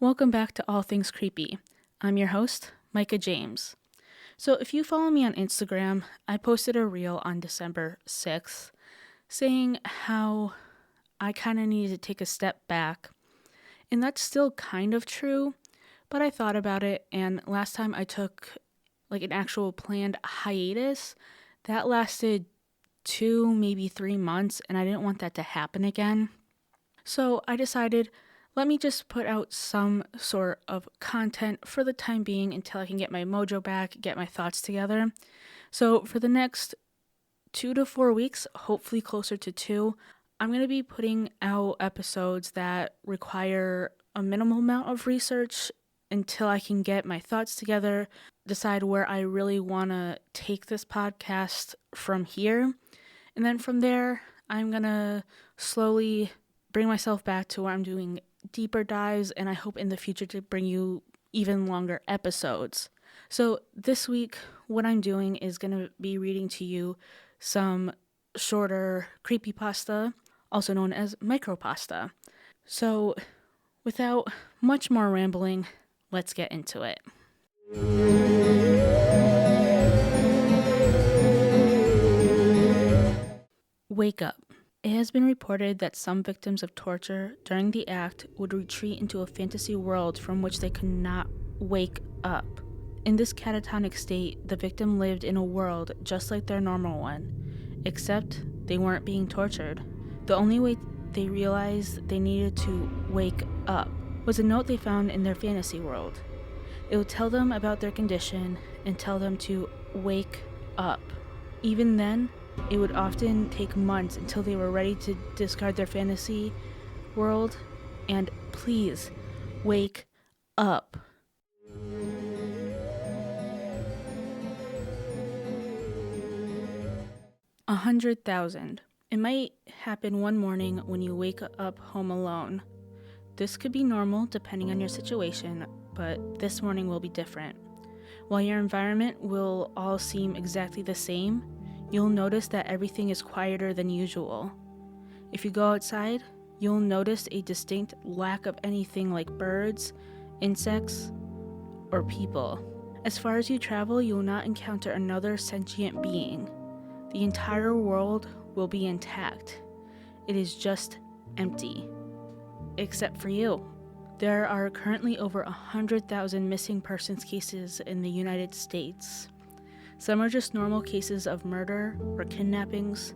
Welcome back to All Things Creepy. I'm your host, Micah James. So if you follow me on Instagram, I posted a reel on December 6th saying how I kind of needed to take a step back. And that's still kind of true, but I thought about it, and last time I took an actual planned hiatus, that lasted 2, maybe 3 months, and I didn't want that to happen again. So I decided, let me just put out some sort of content for the time being until I can get my mojo back, get my thoughts together. So for the next 2 to 4 weeks, hopefully closer to 2, I'm going to be putting out episodes that require a minimal amount of research until I can get my thoughts together, decide where I really want to take this podcast from here. And then from there, I'm going to slowly bring myself back to where I'm doing deeper dives, and I hope in the future to bring you even longer episodes. So this week, what I'm doing is going to be reading to you some shorter creepypasta, also known as Micropasta. So without much more rambling, let's get into it. Wake up. It has been reported that some victims of torture during the act would retreat into a fantasy world from which they could not wake up. In this catatonic state, the victim lived in a world just like their normal one, except they weren't being tortured. The only way they realized they needed to wake up was a note they found in their fantasy world. It would tell them about their condition and tell them to wake up. Even then, it would often take months until they were ready to discard their fantasy world and please wake up. $100,000. It might happen one morning when you wake up home alone. This could be normal depending on your situation, but this morning will be different. While your environment will all seem exactly the same, you'll notice that everything is quieter than usual. If you go outside, you'll notice a distinct lack of anything like birds, insects, or people. As far as you travel, you will not encounter another sentient being. The entire world will be intact. It is just empty. Except for you. There are currently over 100,000 missing persons cases in the United States. Some are just normal cases of murder or kidnappings.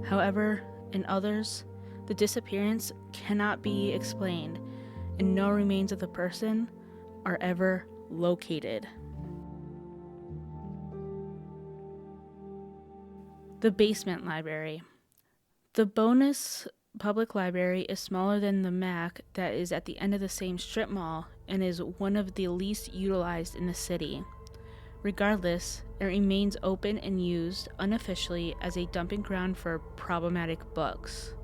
However, in others, the disappearance cannot be explained, and no remains of the person are ever located. The Basement Library. The Bonus Public Library is smaller than the MAC that is at the end of the same strip mall and is one of the least utilized in the city. Regardless, it remains open and used unofficially as a dumping ground for problematic books.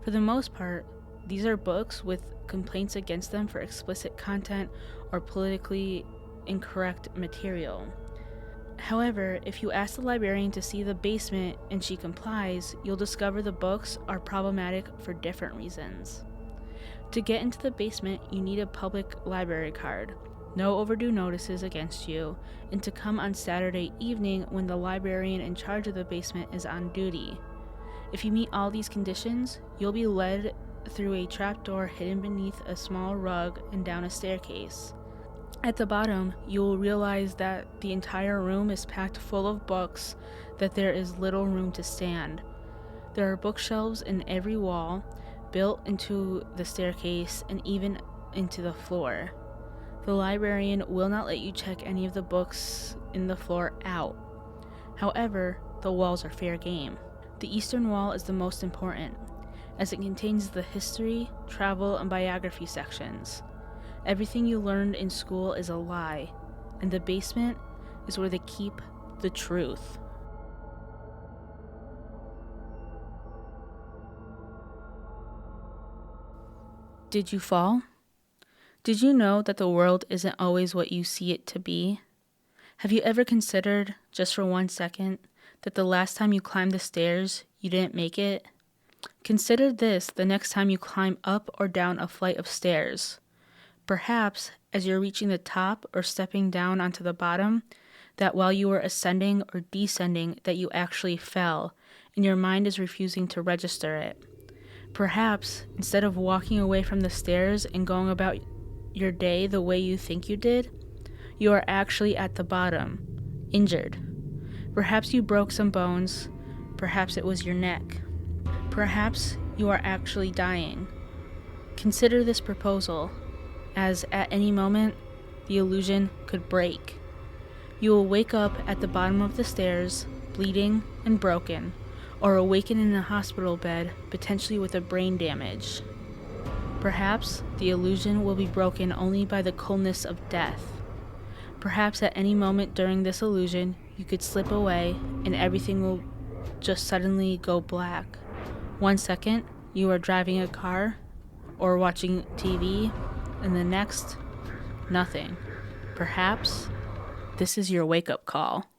For the most part, these are books with complaints against them for explicit content or politically incorrect material. However, if you ask the librarian to see the basement and she complies, you'll discover the books are problematic for different reasons. To get into the basement, you need a public library card, no overdue notices against you, and to come on Saturday evening when the librarian in charge of the basement is on duty. If you meet all these conditions, you'll be led through a trapdoor hidden beneath a small rug and down a staircase. At the bottom, you will realize that the entire room is packed full of books, that there is little room to stand. There are bookshelves in every wall, built into the staircase and even into the floor. The librarian will not let you check any of the books in the floor out. However, the walls are fair game. The eastern wall is the most important, as it contains the history, travel, and biography sections. Everything you learned in school is a lie, and the basement is where they keep the truth. Did you fall? Did you know that the world isn't always what you see it to be? Have you ever considered, just for 1 second, that the last time you climbed the stairs, you didn't make it? Consider this the next time you climb up or down a flight of stairs. Perhaps, as you're reaching the top or stepping down onto the bottom, that while you were ascending or descending, that you actually fell, and your mind is refusing to register it. Perhaps, instead of walking away from the stairs and going about your day the way you think you did, you are actually at the bottom, injured. Perhaps you broke some bones. Perhaps it was your neck. Perhaps you are actually dying. Consider this proposal, as at any moment, the illusion could break. You will wake up at the bottom of the stairs, bleeding and broken, or awaken in a hospital bed, potentially with a brain damage. Perhaps the illusion will be broken only by the coldness of death. Perhaps at any moment during this illusion, you could slip away and everything will just suddenly go black. 1 second, you are driving a car or watching TV, and the next, nothing. Perhaps this is your wake-up call.